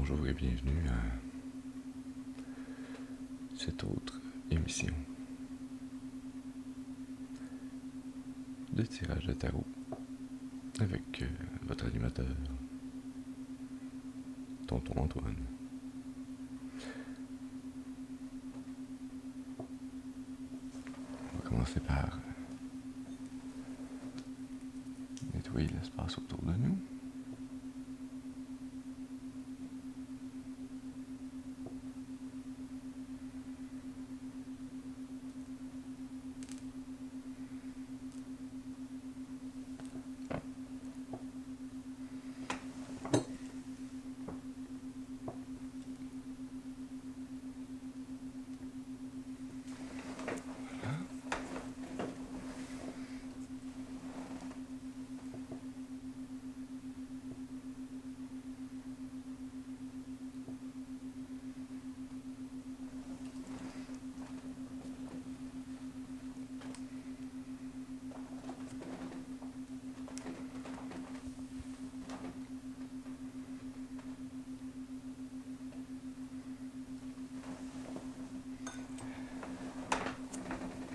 bonjour et bienvenue à cette autre émission de tirage de tarot avec votre animateur, Tonton Antoine. On va commencer par nettoyer l'espace autour de nous.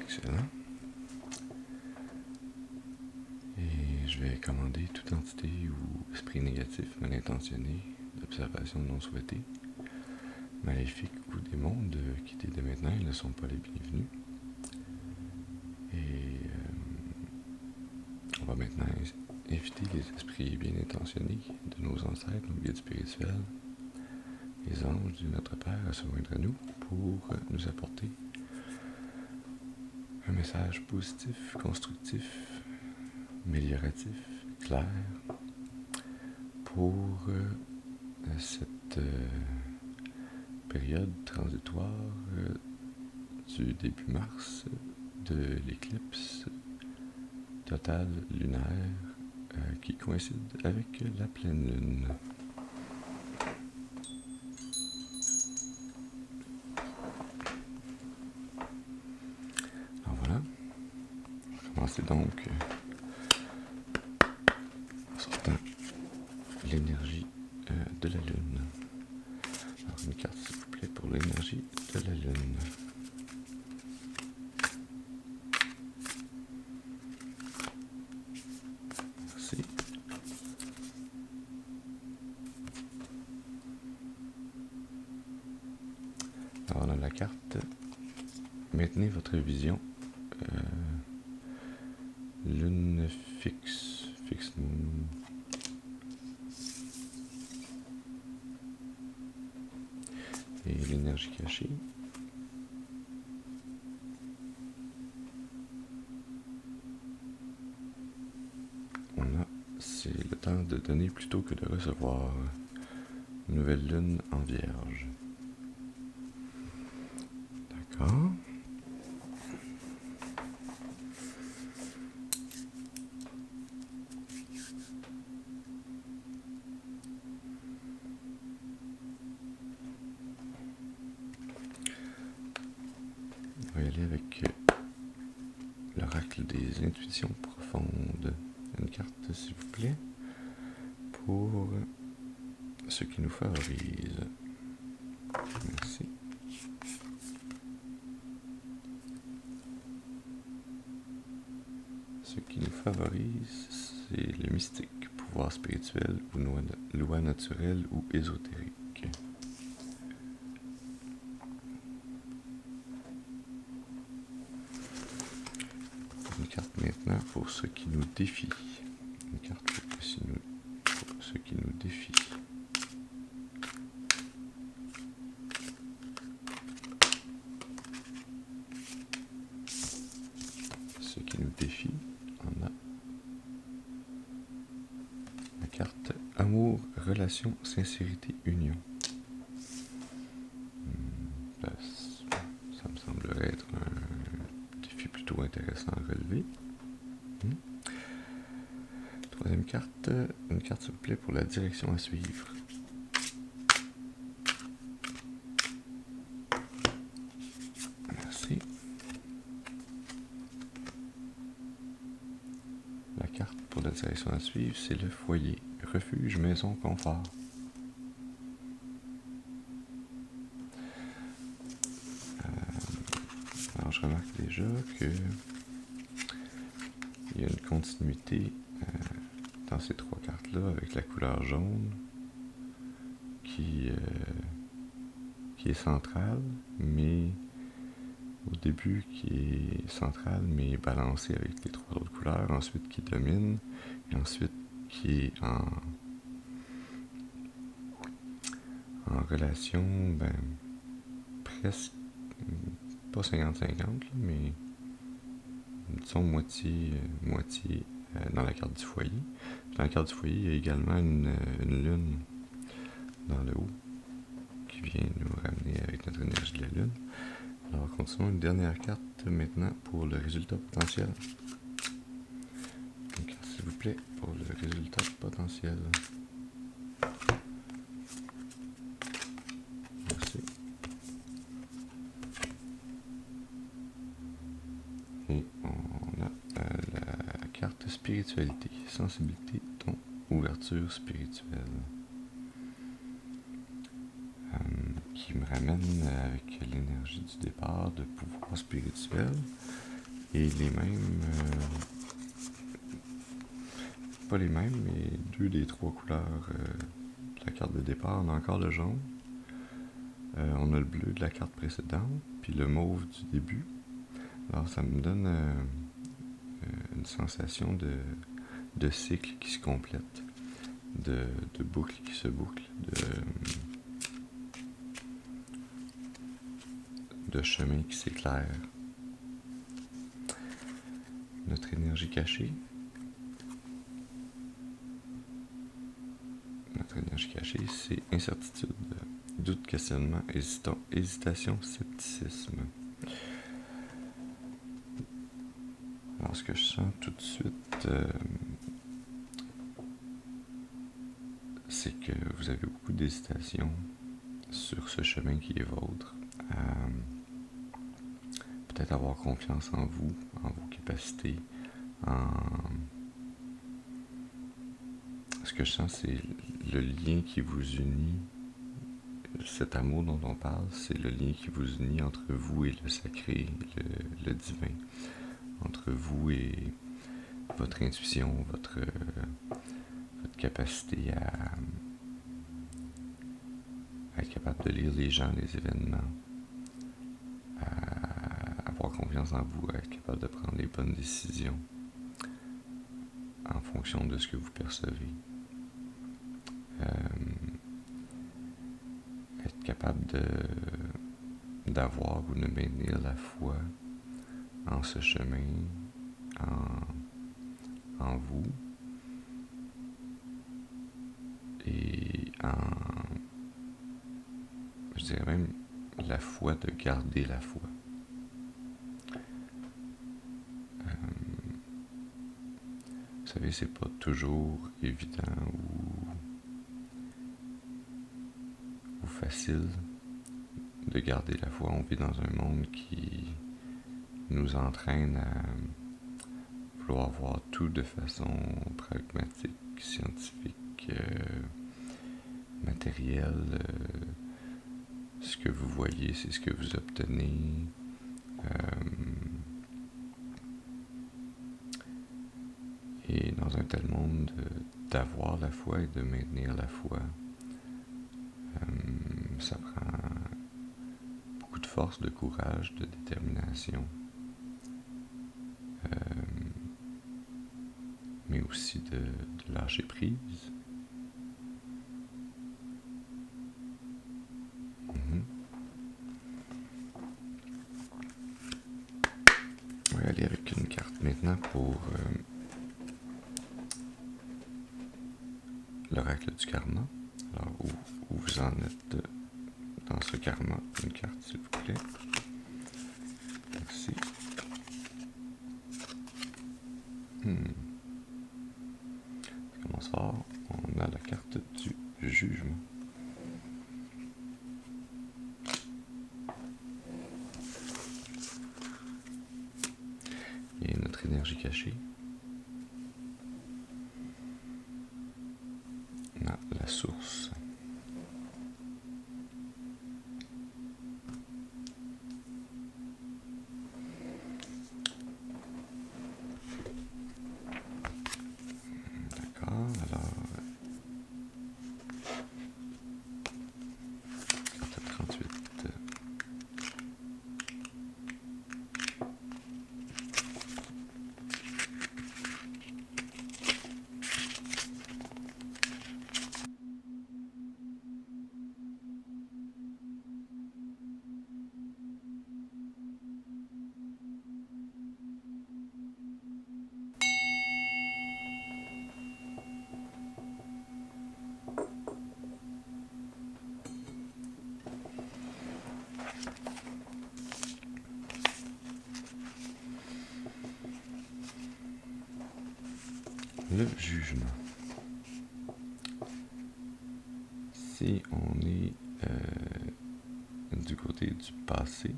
Excellent. Et je vais commander toute entité ou esprit négatif mal intentionné, d'observation non souhaitée, maléfique ou démons de quitter dès maintenant, ils ne sont pas les bienvenus. Et on va maintenant inviter les esprits bien intentionnés de nos ancêtres, nos guides spirituels, les anges de notre Père à se joindre à nous pour nous apporter un message positif, constructif, amélioratif, clair pour cette période transitoire du début mars de l'éclipse totale lunaire qui coïncide avec la pleine lune. Alors voilà, on va commencer donc en sortant l'énergie de la lune. Alors une carte s'il vous plaît pour l'énergie de la lune. Merci. Alors on a la carte. Maintenez votre vision. Lune fixe moon. Et l'énergie cachée. C'est le temps de donner plutôt que de recevoir. Nouvelle lune en vierge. D'accord. On va y aller avec l'oracle des intuitions profondes. Une carte, s'il vous plaît, pour ce qui nous favorise. Merci. Ce qui nous favorise, c'est le mystique, pouvoir spirituel ou loi naturelle ou ésotérique. Une carte maintenant pour ce qui nous défie. Une carte pour ce qui nous défie. Ce qui nous défie, on a la carte amour, relation, sincérité, union. Ça me semblerait être un défi plutôt intéressant à relever. Troisième carte, une carte s'il vous plaît pour la direction à suivre. Merci. La carte pour la direction à suivre, c'est le foyer, refuge, maison, confort. je remarque déjà que il y a une continuité dans ces trois cartes-là avec la couleur jaune qui est centrale, mais au début qui est centrale, mais balancée avec les trois autres couleurs, ensuite qui domine, et ensuite qui est en relation, presque, pas 50-50, mais disons moitié dans la carte du foyer. Dans la carte du foyer, il y a également une lune dans le haut qui vient nous ramener avec notre énergie de la lune. Alors continuons une dernière carte maintenant pour le résultat potentiel. Une carte s'il vous plaît pour le résultat potentiel. Merci. Et on a la carte spiritualité, sensibilité, ton ouverture spirituelle. Qui me ramène avec l'énergie du départ de pouvoir spirituel et les mêmes, pas les mêmes, mais deux des trois couleurs de la carte de départ. On a encore le jaune, on a le bleu de la carte précédente, puis le mauve du début. Alors ça me donne une sensation de cycle qui se complète, de boucle qui se boucle, de chemin qui s'éclaire. Notre énergie cachée. Notre énergie cachée, c'est incertitude, doute, questionnement, hésitation, scepticisme. Alors ce que je sens tout de suite, c'est que vous avez beaucoup d'hésitation sur ce chemin qui est vôtre. Peut-être avoir confiance en vous, en vos capacités, ce que je sens, c'est le lien qui vous unit. Cet amour dont on parle, c'est le lien qui vous unit entre vous et le sacré, le divin. Entre vous et votre intuition, votre capacité à être capable de lire les gens, les événements, à avoir confiance en vous, à être capable de prendre les bonnes décisions en fonction de ce que vous percevez. Être capable d'avoir ou de maintenir la foi en ce chemin, en vous, et je dirais même la foi de garder la foi. Vous savez, c'est pas toujours évident ou facile de garder la foi. On vit dans un monde qui nous entraîne à vouloir voir tout de façon pragmatique, scientifique, matérielle. Ce que vous voyez, c'est ce que vous obtenez. Et dans un tel monde, d'avoir la foi et de maintenir la foi, ça prend beaucoup de force, de courage, de détermination, mais aussi de lâcher prise. On va aller avec une carte maintenant pour l'oracle du karma. Alors, où vous en êtes dans ce karma? Une carte, s'il vous plaît. Merci. Ça commence fort. On a la carte du jugement. Et notre énergie cachée. On a la source. Le jugement. Si on est du côté du passé,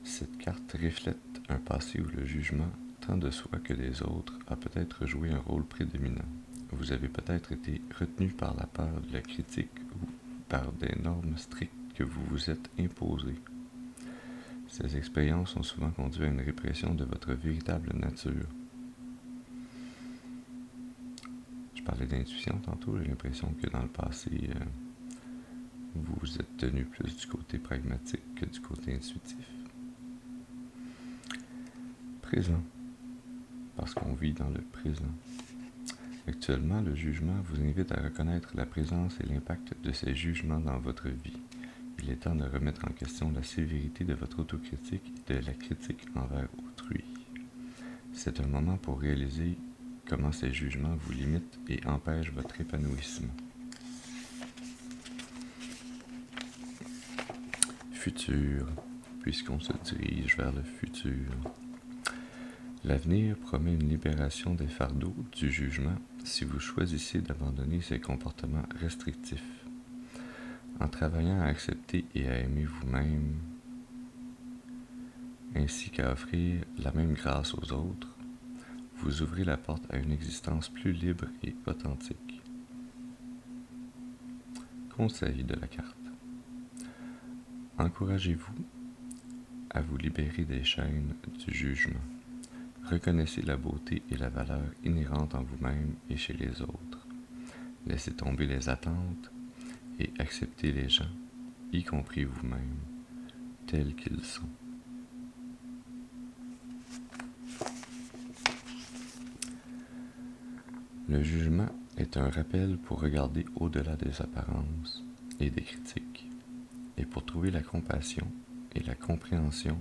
cette carte reflète un passé où le jugement, tant de soi que des autres, a peut-être joué un rôle prédominant. Vous avez peut-être été retenu par la peur de la critique ou par des normes strictes que vous vous êtes imposées. Ces expériences ont souvent conduit à une répression de votre véritable nature. Je parlais d'intuition tantôt, j'ai l'impression que dans le passé, vous vous êtes tenu plus du côté pragmatique que du côté intuitif. Présent, parce qu'on vit dans le présent. Actuellement, le jugement vous invite à reconnaître la présence et l'impact de ces jugements dans votre vie. Il est temps de remettre en question la sévérité de votre autocritique et de la critique envers autrui. C'est un moment pour réaliser comment ces jugements vous limitent et empêchent votre épanouissement. Futur, puisqu'on se dirige vers le futur. L'avenir promet une libération des fardeaux du jugement si vous choisissez d'abandonner ces comportements restrictifs. En travaillant à accepter et à aimer vous-même, ainsi qu'à offrir la même grâce aux autres, vous ouvrez la porte à une existence plus libre et authentique. Conseil de la carte. Encouragez-vous à vous libérer des chaînes du jugement. Reconnaissez la beauté et la valeur inhérentes en vous-même et chez les autres. Laissez tomber les attentes et acceptez les gens, y compris vous-même, tels qu'ils sont. Le jugement est un rappel pour regarder au-delà des apparences et des critiques, et pour trouver la compassion et la compréhension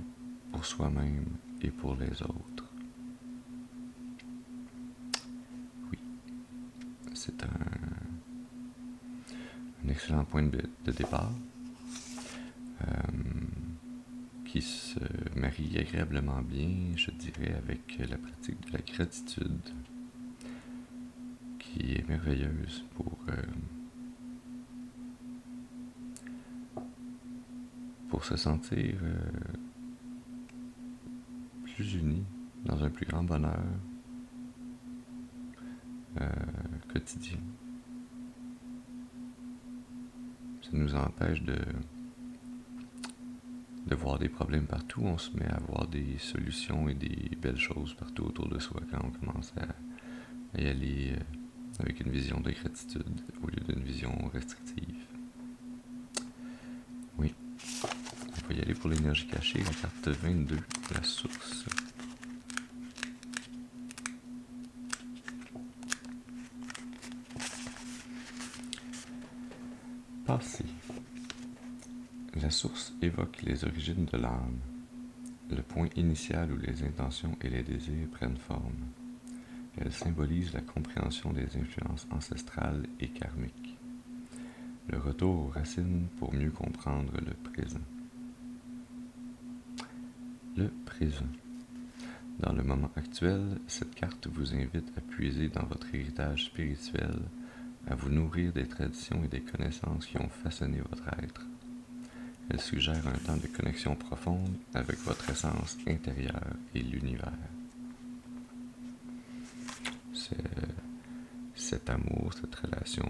pour soi-même et pour les autres. Oui, c'est un excellent point de départ qui se marie agréablement bien, je dirais, avec la pratique de la gratitude qui est merveilleuse pour se sentir plus unis dans un plus grand bonheur quotidien. Ça nous empêche de voir des problèmes partout, on se met à voir des solutions et des belles choses partout autour de soi quand on commence à y aller avec une vision de gratitude au lieu d'une vision restrictive. Oui, on va y aller pour l'énergie cachée, la carte 22, la source. Passé. La source évoque les origines de l'âme, le point initial où les intentions et les désirs prennent forme. Elle symbolise la compréhension des influences ancestrales et karmiques. Le retour aux racines pour mieux comprendre le présent. Le présent. Dans le moment actuel, cette carte vous invite à puiser dans votre héritage spirituel, à vous nourrir des traditions et des connaissances qui ont façonné votre être. Elle suggère un temps de connexion profonde avec votre essence intérieure et l'univers. Cet amour, cette relation,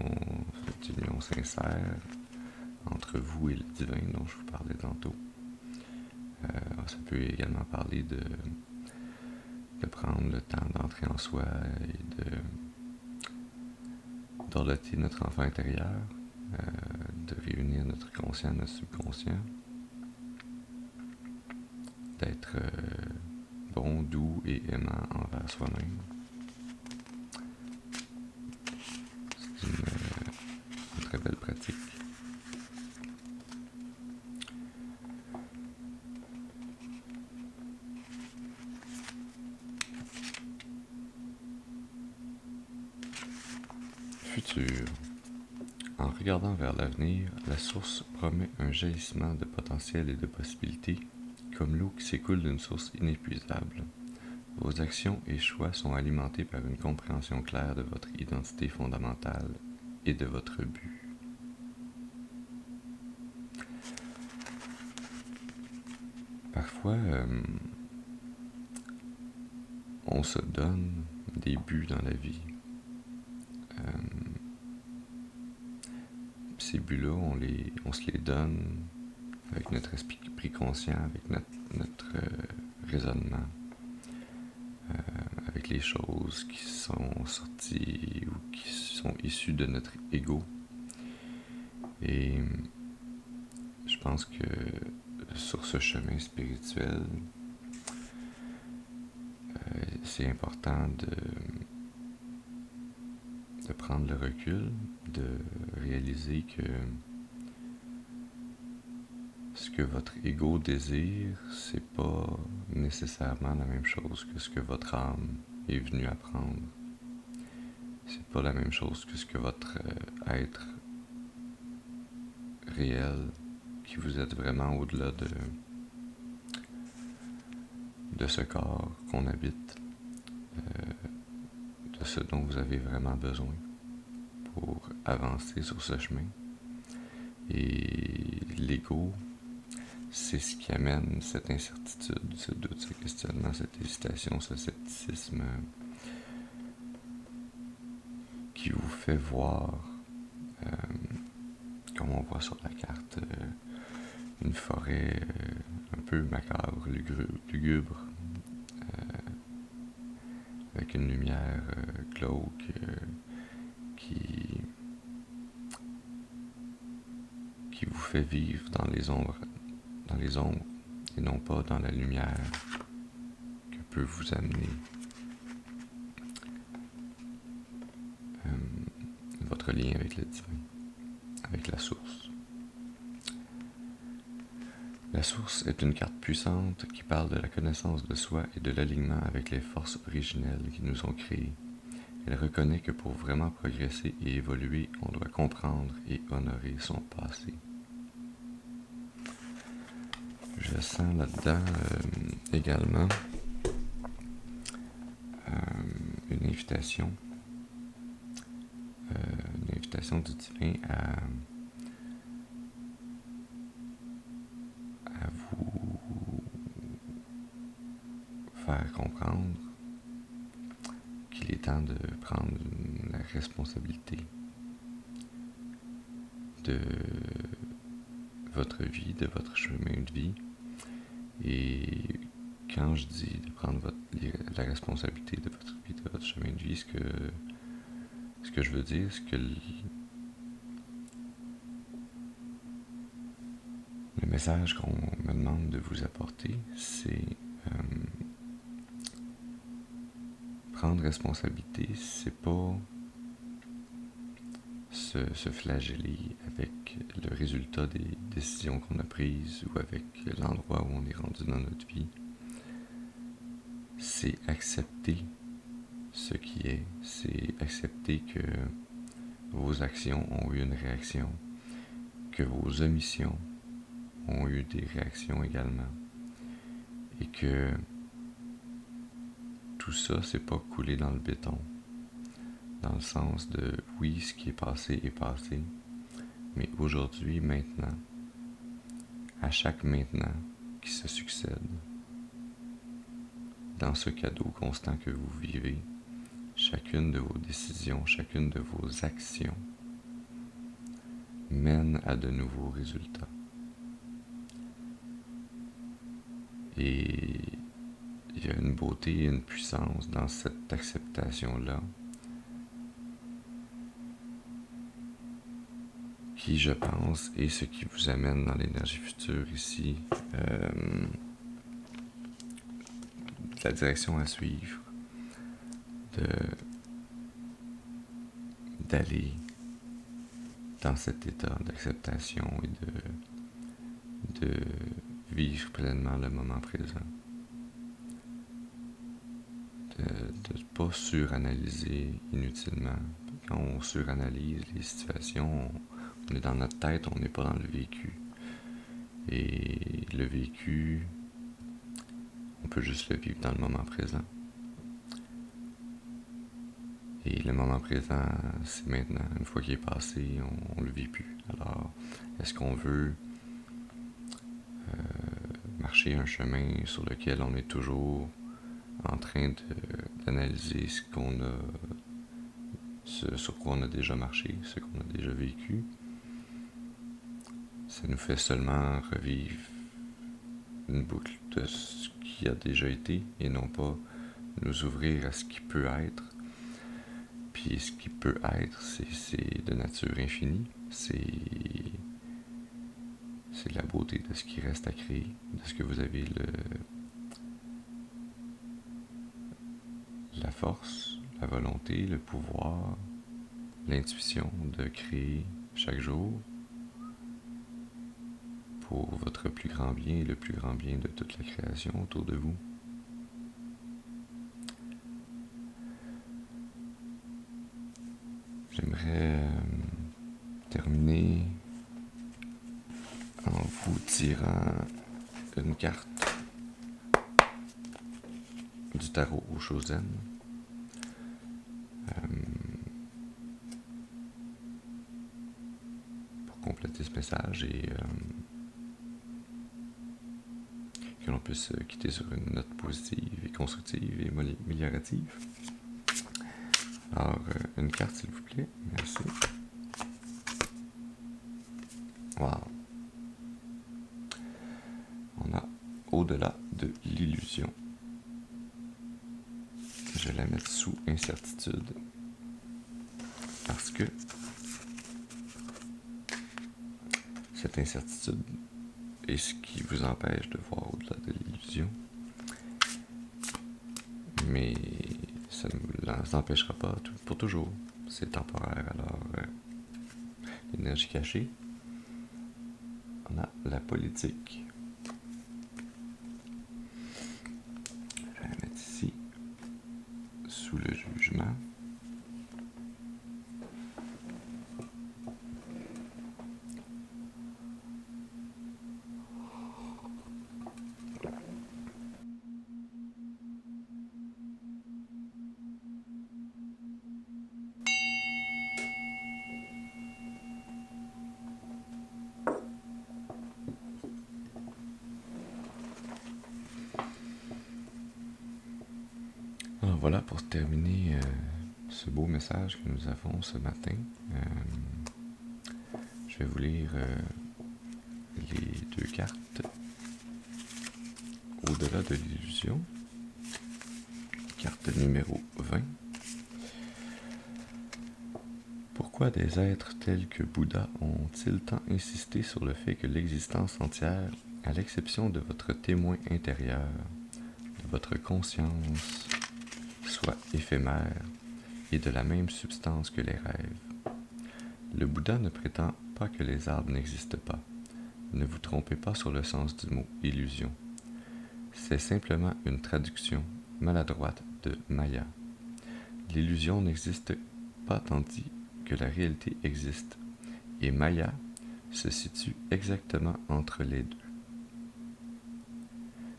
cette union sincère entre vous et le divin dont je vous parlais tantôt. Ça peut également parler de prendre le temps d'entrer en soi et d'orloter notre enfant intérieur, de réunir notre conscient et notre subconscient, d'être bon, doux et aimant envers soi-même. C'est une très belle pratique. Futur. En regardant vers l'avenir, la source promet un jaillissement de potentiel et de possibilités, comme l'eau qui s'écoule d'une source inépuisable. Vos actions et choix sont alimentés par une compréhension claire de votre identité fondamentale et de votre but. Parfois, on se donne des buts dans la vie. Ces buts-là, on se les donne avec notre esprit conscient, avec notre raisonnement, avec les choses qui sont sorties ou qui sont issues de notre ego. Et je pense que sur ce chemin spirituel, c'est important de prendre le recul, de réaliser que ce que votre ego désire, c'est pas nécessairement la même chose que ce que votre âme est venue apprendre. C'est pas la même chose que ce que votre être réel, qui vous êtes vraiment au-delà de ce corps qu'on habite, de ce dont vous avez vraiment besoin pour avancer sur ce chemin. Et l'ego, c'est ce qui amène cette incertitude, ce doute, ce questionnement, cette hésitation, ce scepticisme qui vous fait voir, comme on voit sur la carte, une forêt un peu macabre, lugubre, avec une lumière glauque qui vous fait vivre dans les ombres et non pas dans la lumière que peut vous amener votre lien avec le divin, avec la source. La source est une carte puissante qui parle de la connaissance de soi et de l'alignement avec les forces originelles qui nous ont créés. Elle reconnaît que pour vraiment progresser et évoluer, on doit comprendre et honorer son passé. Je sens là-dedans également une invitation du divin à vous faire comprendre qu'il est temps de prendre la responsabilité de votre vie, de votre chemin de vie. Et quand je dis de prendre la responsabilité de votre vie, de votre chemin de vie, ce que je veux dire, ce que le message qu'on me demande de vous apporter, c'est prendre responsabilité, c'est pas se flageller avec le résultat des décisions qu'on a prises ou avec l'endroit où on est rendu dans notre vie. C'est accepter ce qui est, c'est accepter que vos actions ont eu une réaction, que vos omissions ont eu des réactions également, et que tout ça, c'est pas coulé dans le béton, dans le sens de oui, ce qui est passé, mais aujourd'hui, maintenant, à chaque maintenant qui se succède, dans ce cadeau constant que vous vivez, chacune de vos décisions, chacune de vos actions mène à de nouveaux résultats. Et il y a une beauté et une puissance dans cette acceptation-là qui, je pense, est ce qui vous amène dans l'énergie future ici, la direction à suivre, d'aller dans cet état d'acceptation et de vivre pleinement le moment présent. De ne pas suranalyser inutilement. Quand on suranalyse les situations, on est dans notre tête, on n'est pas dans le vécu. Et le vécu, on peut juste le vivre dans le moment présent. Et le moment présent, c'est maintenant. Une fois qu'il est passé, on le vit plus. Alors, est-ce qu'on veut marcher un chemin sur lequel on est toujours en train d'analyser ce sur quoi on a déjà marché, ce qu'on a déjà vécu? Ça nous fait seulement revivre une boucle de ce qui a déjà été et non pas nous ouvrir à ce qui peut être. Puis ce qui peut être, c'est de nature infinie. C'est la beauté de ce qui reste à créer, de ce que vous avez la force, la volonté, le pouvoir, l'intuition de créer chaque jour pour votre plus grand bien et le plus grand bien de toute la création autour de vous. J'aimerais terminer en vous tirant une carte du tarot au Shozen. Pour compléter ce message et que l'on puisse quitter sur une note positive et constructive et améliorative. Alors, une carte s'il vous plaît. Merci. Wow. On a au-delà de l'illusion. Je vais la mettre sous incertitude. Parce que cette incertitude est ce qui vous empêche de voir au-delà de l'illusion. Mais ça ne nous empêchera pas pour toujours. C'est temporaire. Alors, l'énergie cachée. On a la politique. Je vais la mettre ici, sous le jugement. Alors voilà pour terminer ce beau message que nous avons ce matin. Je vais vous lire les deux cartes au-delà de l'illusion. Carte numéro 20. Pourquoi des êtres tels que Bouddha ont-ils tant insisté sur le fait que l'existence entière, à l'exception de votre témoin intérieur, de votre conscience, soit éphémère et de la même substance que les rêves? Le Bouddha ne prétend pas que les arbres n'existent pas. Ne vous trompez pas sur le sens du mot illusion. C'est simplement une traduction maladroite de Maya. L'illusion n'existe pas tandis que la réalité existe, et Maya se situe exactement entre les deux.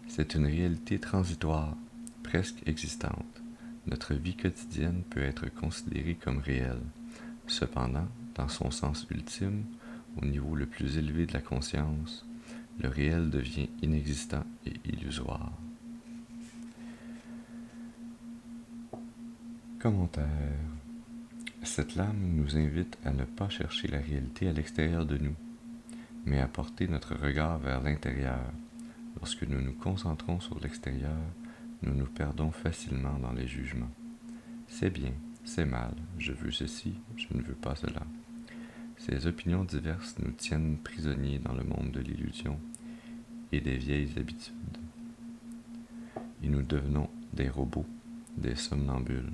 C'est une réalité transitoire, presque existante. Notre vie quotidienne peut être considérée comme réelle. Cependant, dans son sens ultime, au niveau le plus élevé de la conscience, le réel devient inexistant et illusoire. Commentaire. Cette lame nous invite à ne pas chercher la réalité à l'extérieur de nous, mais à porter notre regard vers l'intérieur. Lorsque nous nous concentrons sur l'extérieur, nous nous perdons facilement dans les jugements. C'est bien, c'est mal, je veux ceci, je ne veux pas cela. Ces opinions diverses nous tiennent prisonniers dans le monde de l'illusion et des vieilles habitudes. Et nous devenons des robots, des somnambules.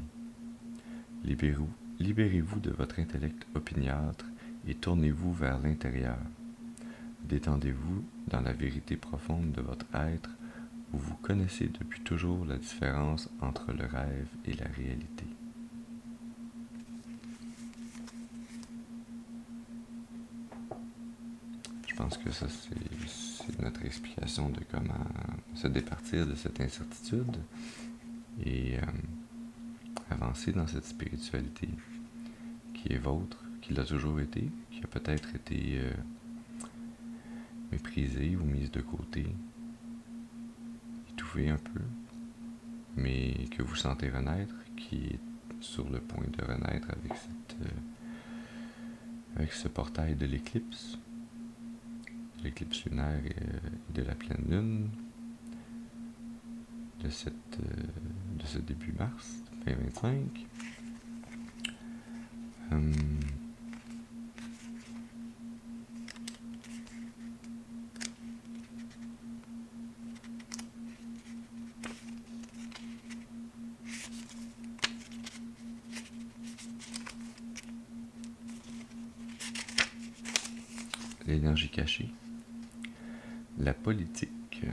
Libérez-vous de votre intellect opiniâtre et tournez-vous vers l'intérieur. Détendez-vous dans la vérité profonde de votre être où vous connaissez depuis toujours la différence entre le rêve et la réalité. Je pense que ça, c'est notre explication de comment se départir de cette incertitude. Et avant avancer dans cette spiritualité qui est vôtre, qui l'a toujours été, qui a peut-être été méprisée ou mise de côté, étouffée un peu, mais que vous sentez renaître, qui est sur le point de renaître avec ce portail de l'éclipse lunaire et de la pleine lune de ce début mars 2025. L'énergie cachée. La politique.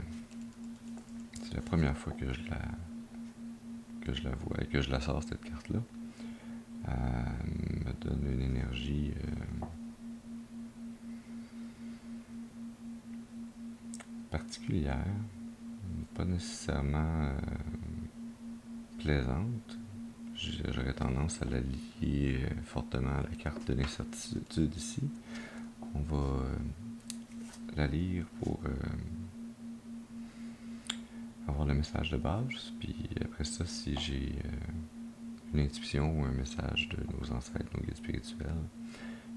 C'est la première fois que je la vois et que je la sors, cette carte-là. Elle me donne une énergie particulière, pas nécessairement plaisante. J'aurais tendance à la lier fortement à la carte de l'incertitude ici. On va la lire pour avoir le message de base, puis après ça, si j'ai une intuition ou un message de nos ancêtres, nos guides spirituels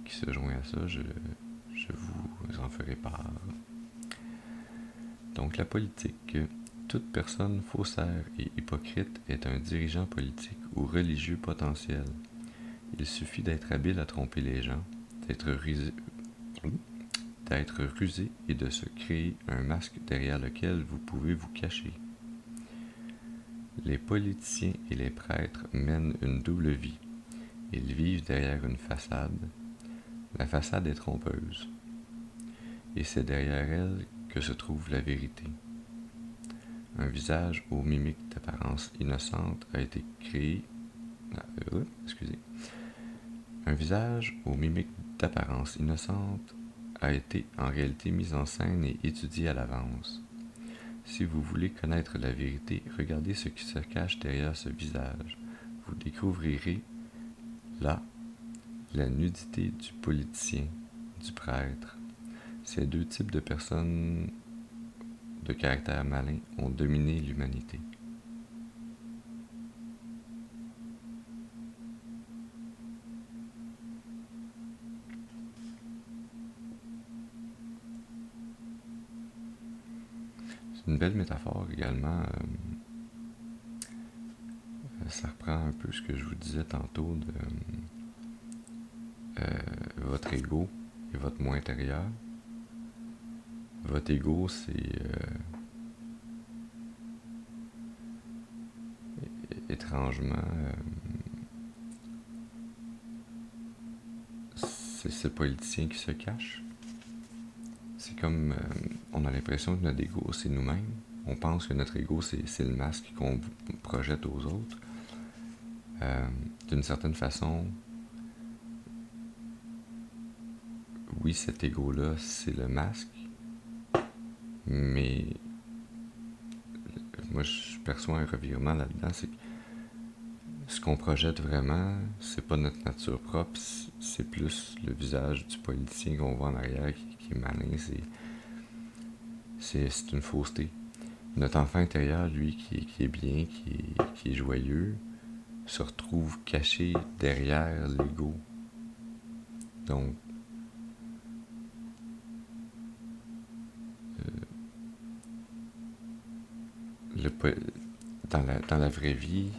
qui se joint à ça, je vous en ferai part. Donc la politique. Toute personne faussaire et hypocrite est un dirigeant politique ou religieux potentiel. Il suffit d'être habile à tromper les gens, d'être rusé et de se créer un masque derrière lequel vous pouvez vous cacher. Les politiciens et les prêtres mènent une double vie. Ils vivent derrière une façade. La façade est trompeuse. Et c'est derrière elle que se trouve la vérité. Un visage aux mimiques d'apparence innocente a été créé. Un visage aux mimiques d'apparence innocente a été en réalité mis en scène et étudié à l'avance. Si vous voulez connaître la vérité, regardez ce qui se cache derrière ce visage. Vous découvrirez là la nudité du politicien, du prêtre. Ces deux types de personnes de caractère malin ont dominé l'humanité. C'est une belle métaphore également. Ça reprend un peu ce que je vous disais tantôt de votre ego et votre moi intérieur. Votre ego, c'est étrangement, c'est ce politicien qui se cache. C'est comme, on a l'impression que notre ego, c'est nous-mêmes. On pense que notre ego, c'est le masque qu'on projette aux autres. D'une certaine façon, oui, cet ego-là, c'est le masque, mais moi, je perçois un revirement là-dedans, c'est que ce qu'on projette vraiment, c'est pas notre nature propre, c'est plus le visage du politicien qu'on voit en arrière qui est malin, c'est une fausseté. Notre enfant intérieur, lui, qui est bien, qui est joyeux, se retrouve caché derrière l'ego. Donc, dans la vraie vie,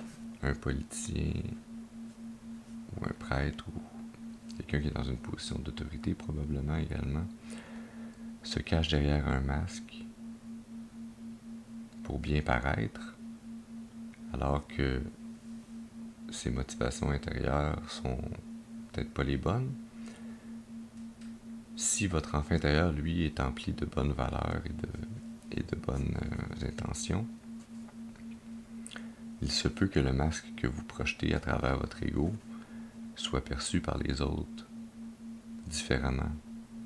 un politicien ou un prêtre ou quelqu'un qui est dans une position d'autorité probablement également se cache derrière un masque pour bien paraître, alors que ses motivations intérieures sont peut-être pas les bonnes. Si votre enfant intérieur, lui, est empli de bonnes valeurs et de bonnes intentions, il se peut que le masque que vous projetez à travers votre ego soit perçu par les autres différemment.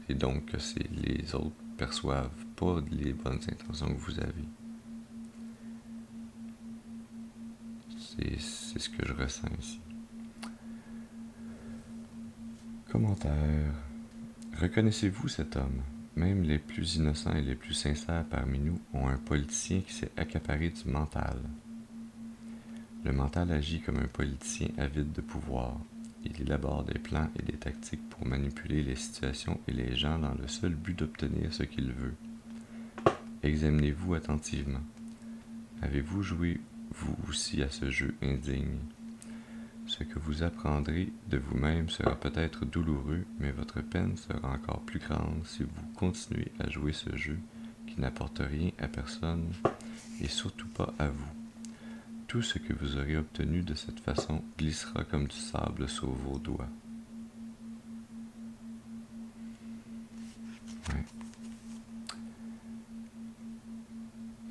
Et donc que les autres perçoivent pas les bonnes intentions que vous avez. C'est ce que je ressens ici. Commentaire. Reconnaissez-vous cet homme? Même les plus innocents et les plus sincères parmi nous ont un politicien qui s'est accaparé du mental. Le mental agit comme un politicien avide de pouvoir. Il élabore des plans et des tactiques pour manipuler les situations et les gens dans le seul but d'obtenir ce qu'il veut. Examinez-vous attentivement. Avez-vous joué, vous aussi, à ce jeu indigne? Ce que vous apprendrez de vous-même sera peut-être douloureux, mais votre peine sera encore plus grande si vous continuez à jouer ce jeu qui n'apporte rien à personne et surtout pas à vous. Tout ce que vous aurez obtenu de cette façon glissera comme du sable sur vos doigts. Ouais.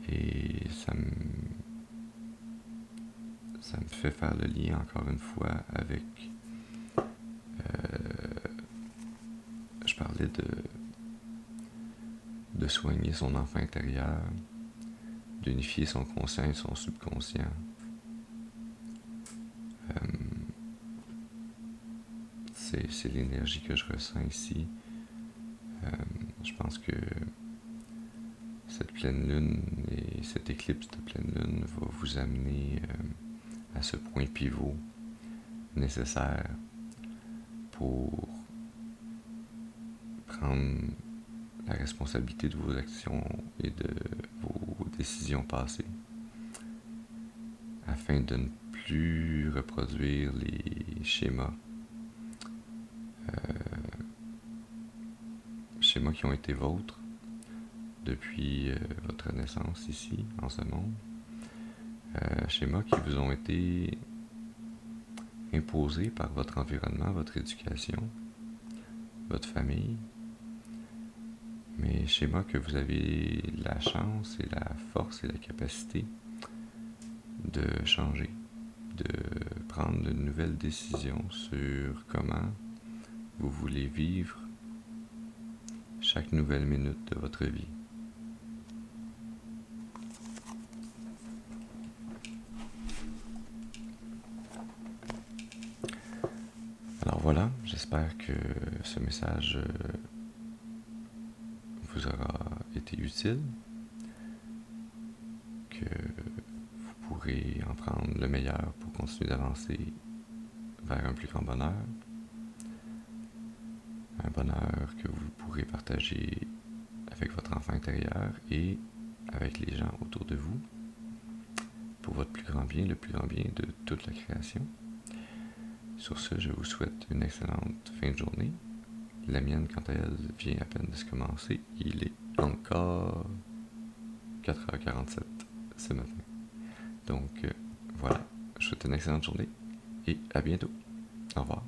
Et ça me fait faire le lien encore une fois avec... je parlais de soigner son enfant intérieur, d'unifier son conscient et son subconscient. C'est l'énergie que je ressens ici. Je pense que cette pleine lune et cette éclipse de pleine lune va vous amener à ce point pivot nécessaire pour prendre la responsabilité de vos actions et de vos décisions passées afin de ne plus reproduire les schémas qui ont été vôtres depuis votre naissance ici, en ce monde. Schémas qui vous ont été imposés par votre environnement, votre éducation, votre famille, mais schémas que vous avez la chance et la force et la capacité de changer, de prendre de nouvelles décisions sur comment vous voulez vivre chaque nouvelle minute de votre vie. Alors voilà, j'espère que ce message vous aura été utile, que vous pourrez en prendre le meilleur pour continuer d'avancer vers un plus grand bonheur. Un bonheur que vous pourrez partager avec votre enfant intérieur et avec les gens autour de vous pour votre plus grand bien, le plus grand bien de toute la création. Sur ce, je vous souhaite une excellente fin de journée. La mienne, quant à elle, vient à peine de se commencer. Il est encore 4h47 ce matin. Donc voilà, je vous souhaite une excellente journée et à bientôt. Au revoir.